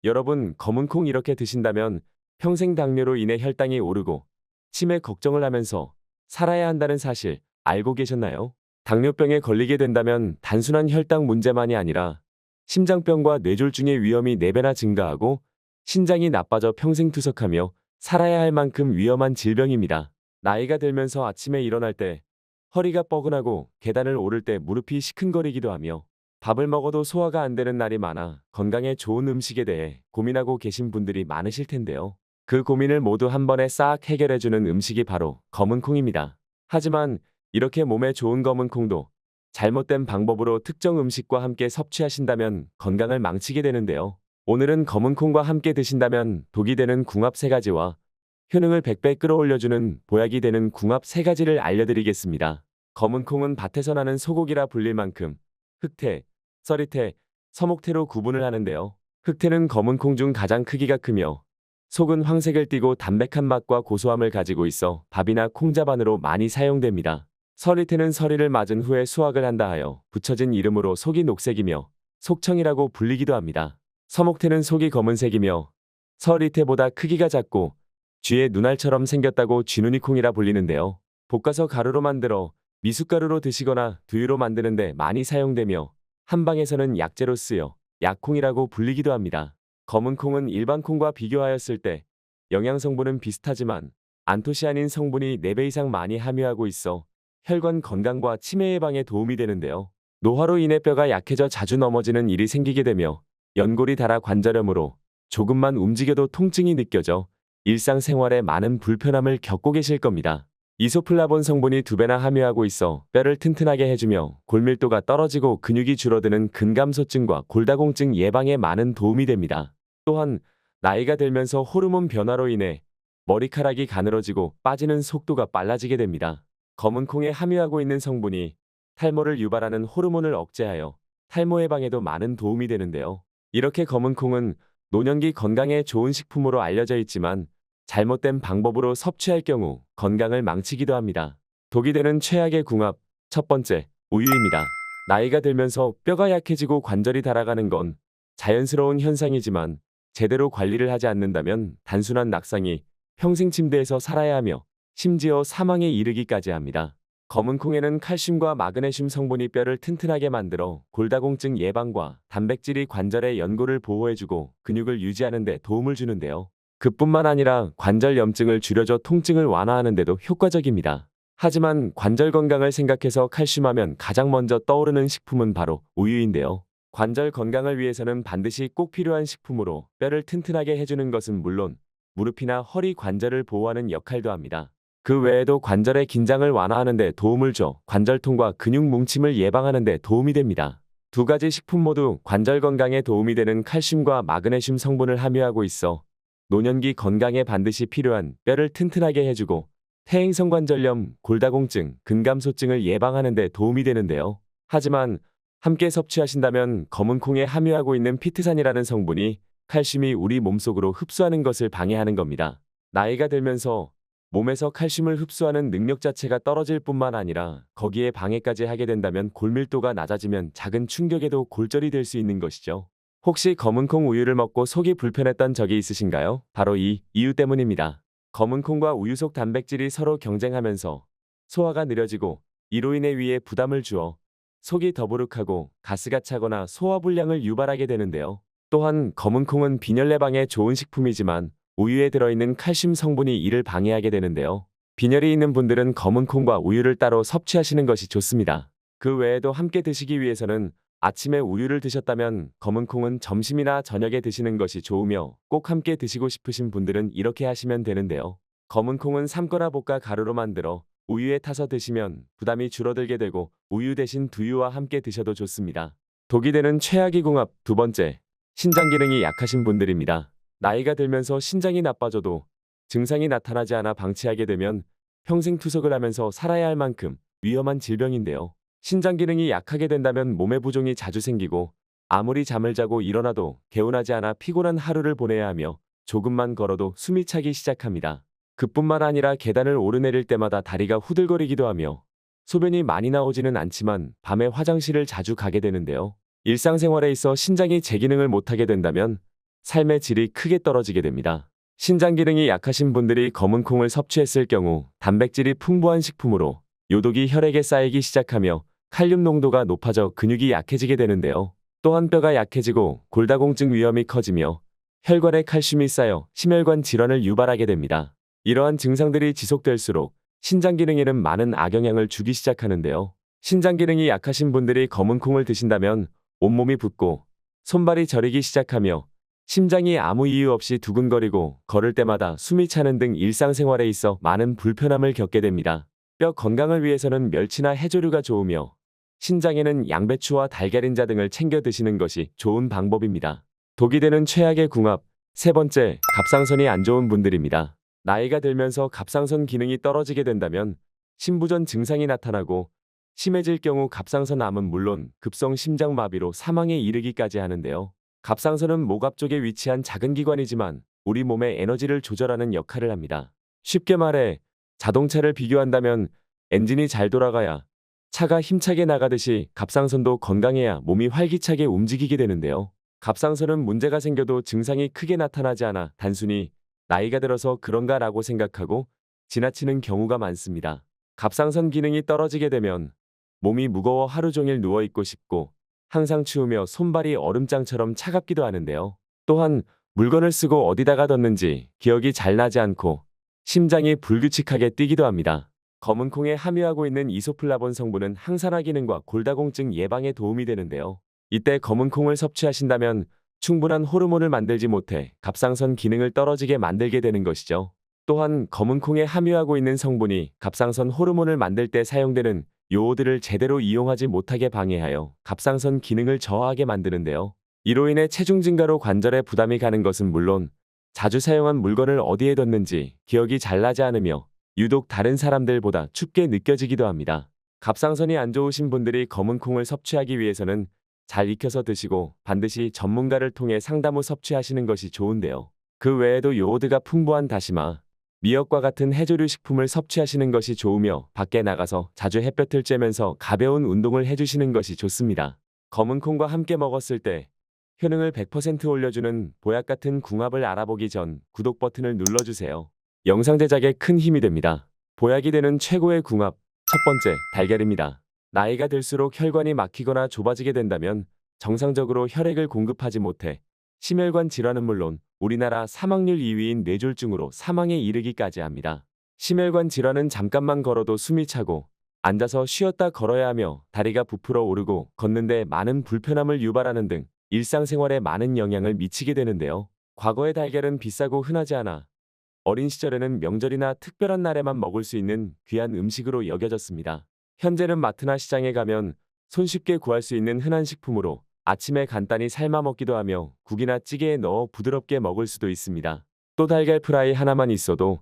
여러분, 검은 콩 이렇게 드신다면 평생 당뇨로 인해 혈당이 오르고 치매 걱정을 하면서 살아야 한다는 사실 알고 계셨나요? 당뇨병에 걸리게 된다면 단순한 혈당 문제만이 아니라 심장병과 뇌졸중의 위험이 4배나 증가하고 신장이 나빠져 평생 투석하며 살아야 할 만큼 위험한 질병입니다. 나이가 들면서 아침에 일어날 때 허리가 뻐근하고 계단을 오를 때 무릎이 시큰거리기도 하며 밥을 먹어도 소화가 안 되는 날이 많아 건강에 좋은 음식에 대해 고민하고 계신 분들이 많으실 텐데요. 그 고민을 모두 한 번에 싹 해결해주는 음식이 바로 검은 콩입니다. 하지만 이렇게 몸에 좋은 검은 콩도 잘못된 방법으로 특정 음식과 함께 섭취하신다면 건강을 망치게 되는데요. 오늘은 검은 콩과 함께 드신다면 독이 되는 궁합 3가지와 효능을 100배 끌어올려주는 보약이 되는 궁합 3가지를 알려드리겠습니다. 검은 콩은 밭에서 나는 소고기라 불릴 만큼 흑태, 썰이태, 서목태로 구분을 하는데요. 흑태는 검은 콩 중 가장 크기가 크며 속은 황색을 띠고 담백한 맛과 고소함을 가지고 있어 밥이나 콩자반으로 많이 사용됩니다. 서리태는 서리를 맞은 후에 수확을 한다 하여 붙여진 이름으로 속이 녹색이며 속청이라고 불리기도 합니다. 서목태는 속이 검은색이며 서리태보다 크기가 작고 쥐의 눈알처럼 생겼다고 쥐누니콩이라 불리는데요. 볶아서 가루로 만들어 미숫가루로 드시거나 두유로 만드는데 많이 사용되며 한방에서는 약재로 쓰여 약콩이라고 불리기도 합니다. 검은 콩은 일반 콩과 비교하였을 때 영양 성분은 비슷하지만 안토시아닌 성분이 4배 이상 많이 함유하고 있어 혈관 건강과 치매 예방에 도움이 되는데요. 노화로 인해 뼈가 약해져 자주 넘어지는 일이 생기게 되며 연골이 닳아 관절염으로 조금만 움직여도 통증이 느껴져 일상생활에 많은 불편함을 겪고 계실 겁니다. 이소플라본 성분이 2배나 함유하고 있어 뼈를 튼튼하게 해주며 골밀도가 떨어지고 근육이 줄어드는 근감소증과 골다공증 예방에 많은 도움이 됩니다. 또한 나이가 들면서 호르몬 변화로 인해 머리카락이 가늘어지고 빠지는 속도가 빨라지게 됩니다. 검은 콩에 함유하고 있는 성분이 탈모를 유발하는 호르몬을 억제하여 탈모 예방에도 많은 도움이 되는데요. 이렇게 검은 콩은 노년기 건강에 좋은 식품으로 알려져 있지만 잘못된 방법으로 섭취할 경우 건강을 망치기도 합니다. 독이 되는 최악의 궁합, 첫 번째, 우유입니다. 나이가 들면서 뼈가 약해지고 관절이 닳아가는 건 자연스러운 현상이지만 제대로 관리를 하지 않는다면 단순한 낙상이 평생 침대에서 살아야 하며 심지어 사망에 이르기까지 합니다. 검은 콩에는 칼슘과 마그네슘 성분이 뼈를 튼튼하게 만들어 골다공증 예방과 단백질이 관절의 연골을 보호해주고 근육을 유지하는 데 도움을 주는데요. 그뿐만 아니라 관절 염증을 줄여줘 통증을 완화하는 데도 효과적입니다. 하지만 관절 건강을 생각해서 칼슘하면 가장 먼저 떠오르는 식품은 바로 우유인데요. 관절 건강을 위해서는 반드시 꼭 필요한 식품으로 뼈를 튼튼하게 해주는 것은 물론 무릎이나 허리 관절을 보호하는 역할도 합니다. 그 외에도 관절의 긴장을 완화하는 데 도움을 줘 관절통과 근육 뭉침을 예방하는 데 도움이 됩니다. 2가지 식품 모두 관절 건강에 도움이 되는 칼슘과 마그네슘 성분을 함유하고 있어 노년기 건강에 반드시 필요한 뼈를 튼튼하게 해주고 퇴행성관절염, 골다공증, 근감소증을 예방하는 데 도움이 되는데요. 하지만 함께 섭취하신다면 검은 콩에 함유하고 있는 피트산이라는 성분이 칼슘이 우리 몸속으로 흡수하는 것을 방해하는 겁니다. 나이가 들면서 몸에서 칼슘을 흡수하는 능력 자체가 떨어질 뿐만 아니라 거기에 방해까지 하게 된다면 골밀도가 낮아지면 작은 충격에도 골절이 될 수 있는 것이죠. 혹시 검은콩 우유를 먹고 속이 불편했던 적이 있으신가요? 바로 이 이유 때문입니다. 검은콩과 우유 속 단백질이 서로 경쟁하면서 소화가 느려지고 이로 인해 위에 부담을 주어 속이 더부룩하고 가스가 차거나 소화불량을 유발하게 되는데요. 또한 검은콩은 빈혈 예방에 좋은 식품이지만 우유에 들어있는 칼슘 성분이 이를 방해하게 되는데요. 빈혈이 있는 분들은 검은콩과 우유를 따로 섭취하시는 것이 좋습니다. 그 외에도 함께 드시기 위해서는 아침에 우유를 드셨다면 검은콩은 점심이나 저녁에 드시는 것이 좋으며 꼭 함께 드시고 싶으신 분들은 이렇게 하시면 되는데요. 검은콩은 삶거나 볶아 가루로 만들어 우유에 타서 드시면 부담이 줄어들게 되고 우유 대신 두유와 함께 드셔도 좋습니다. 독이 되는 최악의 궁합 2번째, 신장 기능이 약하신 분들입니다. 나이가 들면서 신장이 나빠져도 증상이 나타나지 않아 방치하게 되면 평생 투석을 하면서 살아야 할 만큼 위험한 질병인데요. 신장 기능이 약하게 된다면 몸에 부종이 자주 생기고 아무리 잠을 자고 일어나도 개운하지 않아 피곤한 하루를 보내야 하며 조금만 걸어도 숨이 차기 시작합니다. 그뿐만 아니라 계단을 오르내릴 때마다 다리가 후들거리기도 하며 소변이 많이 나오지는 않지만 밤에 화장실을 자주 가게 되는데요. 일상생활에 있어 신장이 제 기능을 못하게 된다면 삶의 질이 크게 떨어지게 됩니다. 신장 기능이 약하신 분들이 검은 콩을 섭취했을 경우 단백질이 풍부한 식품으로 요독이 혈액에 쌓이기 시작하며 칼륨 농도가 높아져 근육이 약해지게 되는데요. 또한 뼈가 약해지고 골다공증 위험이 커지며 혈관에 칼슘이 쌓여 심혈관 질환을 유발하게 됩니다. 이러한 증상들이 지속될수록 신장 기능에는 많은 악영향을 주기 시작하는데요. 신장 기능이 약하신 분들이 검은 콩을 드신다면 온몸이 붓고 손발이 저리기 시작하며 심장이 아무 이유 없이 두근거리고 걸을 때마다 숨이 차는 등 일상생활에 있어 많은 불편함을 겪게 됩니다. 뼈 건강을 위해서는 멸치나 해조류가 좋으며 신장에는 양배추와 달걀인자 등을 챙겨 드시는 것이 좋은 방법입니다. 독이 되는 최악의 궁합. 세 번째, 갑상선이 안 좋은 분들입니다. 나이가 들면서 갑상선 기능이 떨어지게 된다면 심부전 증상이 나타나고 심해질 경우 갑상선암은 물론 급성 심장마비로 사망에 이르기까지 하는데요. 갑상선은 목 앞쪽에 위치한 작은 기관이지만 우리 몸의 에너지를 조절하는 역할을 합니다. 쉽게 말해 자동차를 비교한다면 엔진이 잘 돌아가야 차가 힘차게 나가듯이 갑상선도 건강해야 몸이 활기차게 움직이게 되는데요. 갑상선은 문제가 생겨도 증상이 크게 나타나지 않아 단순히 나이가 들어서 그런가라고 생각하고 지나치는 경우가 많습니다. 갑상선 기능이 떨어지게 되면 몸이 무거워 하루 종일 누워있고 싶고 항상 추우며 손발이 얼음장처럼 차갑기도 하는데요. 또한 물건을 쓰고 어디다가 뒀는지 기억이 잘 나지 않고 심장이 불규칙하게 뛰기도 합니다. 검은 콩에 함유하고 있는 이소플라본 성분은 항산화 기능과 골다공증 예방에 도움이 되는데요. 이때 검은 콩을 섭취하신다면 충분한 호르몬을 만들지 못해 갑상선 기능을 떨어지게 만들게 되는 것이죠. 또한 검은 콩에 함유하고 있는 성분이 갑상선 호르몬을 만들 때 사용되는 요오드를 제대로 이용하지 못하게 방해하여 갑상선 기능을 저하하게 만드는데요. 이로 인해 체중 증가로 관절에 부담이 가는 것은 물론 자주 사용한 물건을 어디에 뒀는지 기억이 잘 나지 않으며 유독 다른 사람들보다 춥게 느껴지기도 합니다. 갑상선이 안 좋으신 분들이 검은 콩을 섭취하기 위해서는 잘 익혀서 드시고 반드시 전문가를 통해 상담 후 섭취하시는 것이 좋은데요. 그 외에도 요오드가 풍부한 다시마, 미역과 같은 해조류 식품을 섭취하시는 것이 좋으며 밖에 나가서 자주 햇볕을 쬐면서 가벼운 운동을 해주시는 것이 좋습니다. 검은 콩과 함께 먹었을 때 효능을 100% 올려주는 보약 같은 궁합을 알아보기 전 구독 버튼을 눌러주세요. 영상 제작에 큰 힘이 됩니다. 보약이 되는 최고의 궁합. 첫 번째, 달걀입니다. 나이가 들수록 혈관이 막히거나 좁아지게 된다면 정상적으로 혈액을 공급하지 못해 심혈관 질환은 물론 우리나라 사망률 2위인 뇌졸중으로 사망에 이르기까지 합니다. 심혈관 질환은 잠깐만 걸어도 숨이 차고 앉아서 쉬었다 걸어야 하며 다리가 부풀어 오르고 걷는데 많은 불편함을 유발하는 등 일상생활에 많은 영향을 미치게 되는데요. 과거의 달걀은 비싸고 흔하지 않아 어린 시절에는 명절이나 특별한 날에만 먹을 수 있는 귀한 음식으로 여겨졌습니다. 현재는 마트나 시장에 가면 손쉽게 구할 수 있는 흔한 식품으로 아침에 간단히 삶아 먹기도 하며 국이나 찌개에 넣어 부드럽게 먹을 수도 있습니다. 또 달걀 프라이 하나만 있어도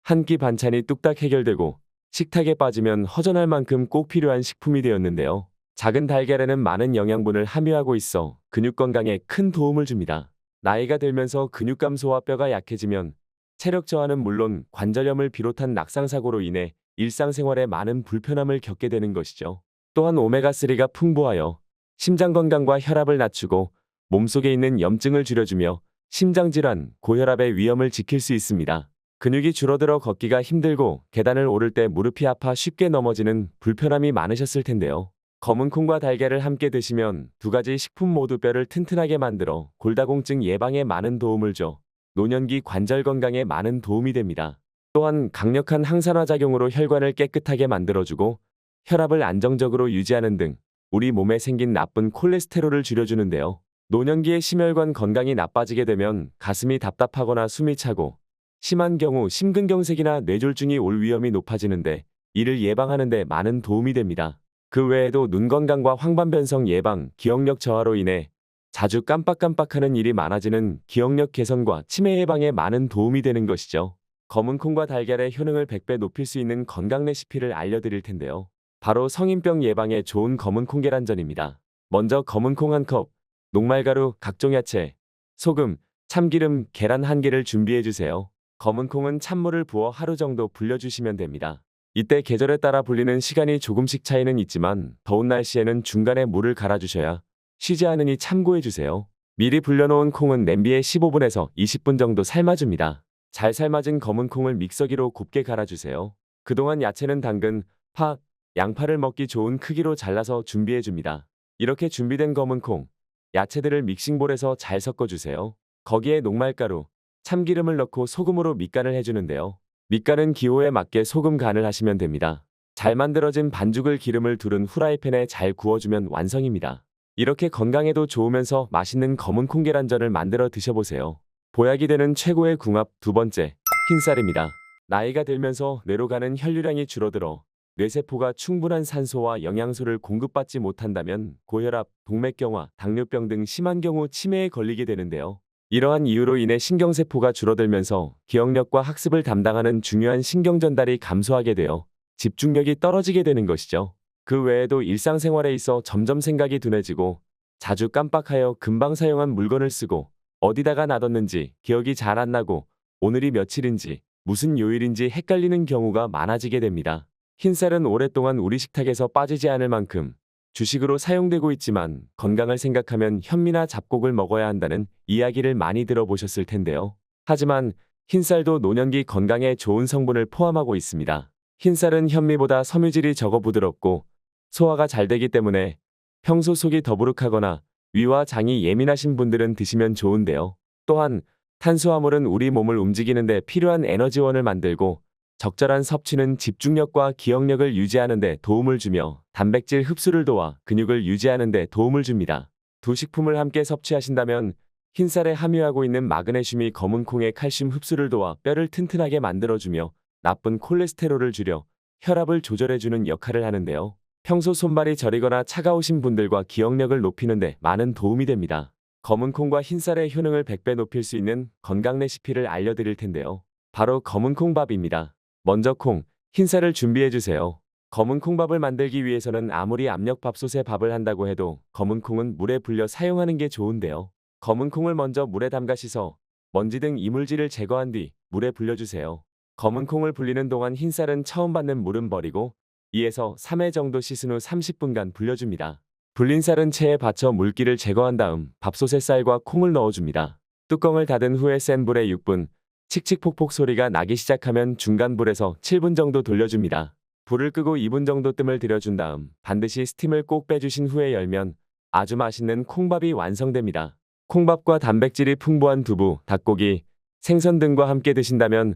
한 끼 반찬이 뚝딱 해결되고 식탁에 빠지면 허전할 만큼 꼭 필요한 식품이 되었는데요. 작은 달걀에는 많은 영양분을 함유하고 있어 근육 건강에 큰 도움을 줍니다. 나이가 들면서 근육 감소와 뼈가 약해지면 체력 저하는 물론 관절염을 비롯한 낙상사고로 인해 일상생활에 많은 불편함을 겪게 되는 것이죠. 또한 오메가3가 풍부하여 심장 건강과 혈압을 낮추고 몸속에 있는 염증을 줄여주며 심장질환, 고혈압의 위험을 지킬 수 있습니다. 근육이 줄어들어 걷기가 힘들고 계단을 오를 때 무릎이 아파 쉽게 넘어지는 불편함이 많으셨을 텐데요. 검은 콩과 달걀을 함께 드시면 두 가지 식품 모두 뼈를 튼튼하게 만들어 골다공증 예방에 많은 도움을 줘 노년기 관절 건강에 많은 도움이 됩니다. 또한 강력한 항산화 작용으로 혈관을 깨끗하게 만들어주고 혈압을 안정적으로 유지하는 등 우리 몸에 생긴 나쁜 콜레스테롤을 줄여주는데요. 노년기에 심혈관 건강이 나빠지게 되면 가슴이 답답하거나 숨이 차고 심한 경우 심근경색이나 뇌졸중이 올 위험이 높아지는데 이를 예방하는 데 많은 도움이 됩니다. 그 외에도 눈 건강과 황반변성 예방, 기억력 저하로 인해 자주 깜빡깜빡하는 일이 많아지는 기억력 개선과 치매 예방에 많은 도움이 되는 것이죠. 검은 콩과 달걀의 효능을 100배 높일 수 있는 건강 레시피를 알려드릴 텐데요. 바로 성인병 예방에 좋은 검은 콩 계란전입니다. 먼저 검은 콩 1컵, 녹말가루, 각종 야채, 소금, 참기름, 계란 1개를 준비해주세요. 검은 콩은 찬물을 부어 하루 정도 불려주시면 됩니다. 이때 계절에 따라 불리는 시간이 조금씩 차이는 있지만 더운 날씨에는 중간에 물을 갈아주셔야 쉬지 않으니 참고해주세요. 미리 불려놓은 콩은 냄비에 15분에서 20분 정도 삶아줍니다. 잘 삶아진 검은 콩을 믹서기로 곱게 갈아주세요. 그동안 야채는 당근, 파, 양파를 먹기 좋은 크기로 잘라서 준비해줍니다. 이렇게 준비된 검은 콩, 야채들을 믹싱볼에서 잘 섞어주세요. 거기에 녹말가루, 참기름을 넣고 소금으로 밑간을 해주는데요. 밑간은 기호에 맞게 소금 간을 하시면 됩니다. 잘 만들어진 반죽을 기름을 두른 후라이팬에 잘 구워주면 완성입니다. 이렇게 건강에도 좋으면서 맛있는 검은 콩 계란전을 만들어 드셔보세요. 보약이 되는 최고의 궁합 두 번째, 흰쌀입니다. 나이가 들면서 뇌로 가는 혈류량이 줄어들어 뇌세포가 충분한 산소와 영양소를 공급받지 못한다면 고혈압, 동맥경화, 당뇨병 등 심한 경우 치매에 걸리게 되는데요. 이러한 이유로 인해 신경세포가 줄어들면서 기억력과 학습을 담당하는 중요한 신경전달이 감소하게 되어 집중력이 떨어지게 되는 것이죠. 그 외에도 일상생활에 있어 점점 생각이 둔해지고 자주 깜빡하여 금방 사용한 물건을 쓰고 어디다가 놔뒀는지 기억이 잘 안 나고 오늘이 며칠인지 무슨 요일인지 헷갈리는 경우가 많아지게 됩니다. 흰쌀은 오랫동안 우리 식탁에서 빠지지 않을 만큼 주식으로 사용되고 있지만 건강을 생각하면 현미나 잡곡을 먹어야 한다는 이야기를 많이 들어보셨을 텐데요. 하지만 흰쌀도 노년기 건강에 좋은 성분을 포함하고 있습니다. 흰쌀은 현미보다 섬유질이 적어 부드럽고 소화가 잘 되기 때문에 평소 속이 더부룩하거나 위와 장이 예민하신 분들은 드시면 좋은데요. 또한 탄수화물은 우리 몸을 움직이는 데 필요한 에너지원을 만들고 적절한 섭취는 집중력과 기억력을 유지하는 데 도움을 주며 단백질 흡수를 도와 근육을 유지하는 데 도움을 줍니다. 두 식품을 함께 섭취하신다면 흰쌀에 함유하고 있는 마그네슘이 검은 콩의 칼슘 흡수를 도와 뼈를 튼튼하게 만들어주며 나쁜 콜레스테롤을 줄여 혈압을 조절해주는 역할을 하는데요. 평소 손발이 저리거나 차가우신 분들과 기억력을 높이는 데 많은 도움이 됩니다. 검은 콩과 흰쌀의 효능을 100배 높일 수 있는 건강 레시피를 알려드릴 텐데요. 바로 검은 콩밥입니다. 먼저 콩, 흰쌀을 준비해주세요. 검은 콩밥을 만들기 위해서는 아무리 압력밥솥에 밥을 한다고 해도 검은 콩은 물에 불려 사용하는 게 좋은데요. 검은 콩을 먼저 물에 담가 씻어 먼지 등 이물질을 제거한 뒤 물에 불려주세요. 검은 콩을 불리는 동안 흰쌀은 처음 받는 물은 버리고 2에서 3회 정도 씻은 후 30분간 불려줍니다. 불린 쌀은 체에 받쳐 물기를 제거한 다음 밥솥에 쌀과 콩을 넣어줍니다. 뚜껑을 닫은 후에 센 불에 6분, 칙칙폭폭 소리가 나기 시작하면 중간 불에서 7분 정도 돌려줍니다. 불을 끄고 2분 정도 뜸을 들여준 다음 반드시 스팀을 꼭 빼주신 후에 열면 아주 맛있는 콩밥이 완성됩니다. 콩밥과 단백질이 풍부한 두부, 닭고기, 생선 등과 함께 드신다면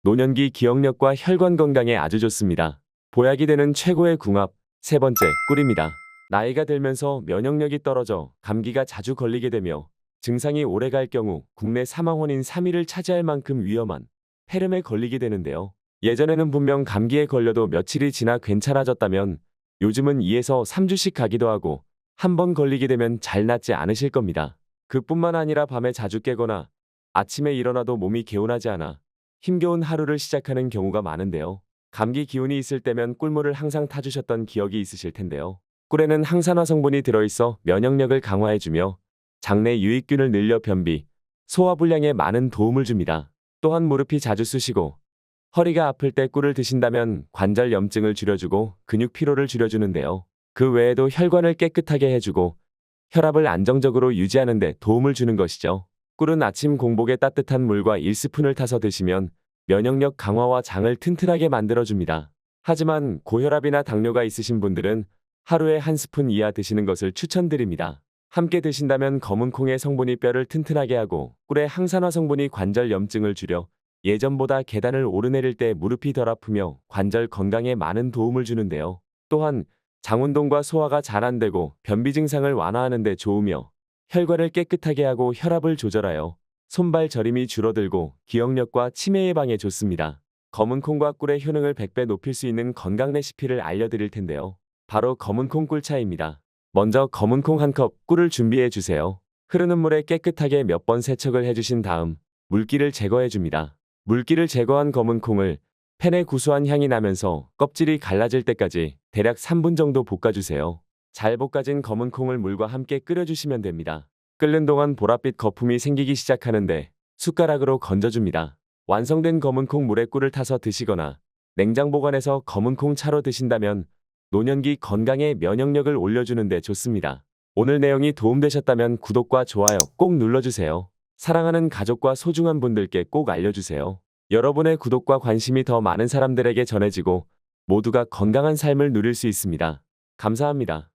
노년기 기억력과 혈관 건강에 아주 좋습니다. 보약이 되는 최고의 궁합 세 번째, 꿀입니다. 나이가 들면서 면역력이 떨어져 감기가 자주 걸리게 되며 증상이 오래갈 경우 국내 사망 원인 3위를 차지할 만큼 위험한 폐렴에 걸리게 되는데요. 예전에는 분명 감기에 걸려도 며칠이 지나 괜찮아졌다면 요즘은 2에서 3주씩 가기도 하고 한 번 걸리게 되면 잘 낫지 않으실 겁니다. 그뿐만 아니라 밤에 자주 깨거나 아침에 일어나도 몸이 개운하지 않아 힘겨운 하루를 시작하는 경우가 많은데요. 감기 기운이 있을 때면 꿀물을 항상 타주셨던 기억이 있으실 텐데요. 꿀에는 항산화 성분이 들어있어 면역력을 강화해주며 장내 유익균을 늘려 변비, 소화불량에 많은 도움을 줍니다. 또한 무릎이 자주 쑤시고 허리가 아플 때 꿀을 드신다면 관절 염증을 줄여주고 근육 피로를 줄여주는데요. 그 외에도 혈관을 깨끗하게 해주고 혈압을 안정적으로 유지하는 데 도움을 주는 것이죠. 꿀은 아침 공복에 따뜻한 물과 1스푼을 타서 드시면 면역력 강화와 장을 튼튼하게 만들어줍니다. 하지만 고혈압이나 당뇨가 있으신 분들은 하루에 한 스푼 이하 드시는 것을 추천드립니다. 함께 드신다면 검은 콩의 성분이 뼈를 튼튼하게 하고 꿀의 항산화 성분이 관절 염증을 줄여 예전보다 계단을 오르내릴 때 무릎이 덜 아프며 관절 건강에 많은 도움을 주는데요. 또한 장 운동과 소화가 잘 안 되고 변비 증상을 완화하는 데 좋으며 혈관을 깨끗하게 하고 혈압을 조절하여 손발 저림이 줄어들고 기억력과 치매 예방에 좋습니다. 검은 콩과 꿀의 효능을 100배 높일 수 있는 건강 레시피를 알려드릴 텐데요. 바로 검은 콩 꿀차입니다. 먼저 검은 콩 1컵 꿀을 준비해 주세요. 흐르는 물에 깨끗하게 몇 번 세척을 해주신 다음 물기를 제거해 줍니다. 물기를 제거한 검은 콩을 팬에 구수한 향이 나면서 껍질이 갈라질 때까지 대략 3분 정도 볶아주세요. 잘 볶아진 검은 콩을 물과 함께 끓여주시면 됩니다. 끓는 동안 보랏빛 거품이 생기기 시작하는데 숟가락으로 건져줍니다. 완성된 검은 콩 물에 꿀을 타서 드시거나 냉장 보관해서 검은 콩 차로 드신다면 노년기 건강에 면역력을 올려주는 데 좋습니다. 오늘 내용이 도움되셨다면 구독과 좋아요 꼭 눌러주세요. 사랑하는 가족과 소중한 분들께 꼭 알려주세요. 여러분의 구독과 관심이 더 많은 사람들에게 전해지고 모두가 건강한 삶을 누릴 수 있습니다. 감사합니다.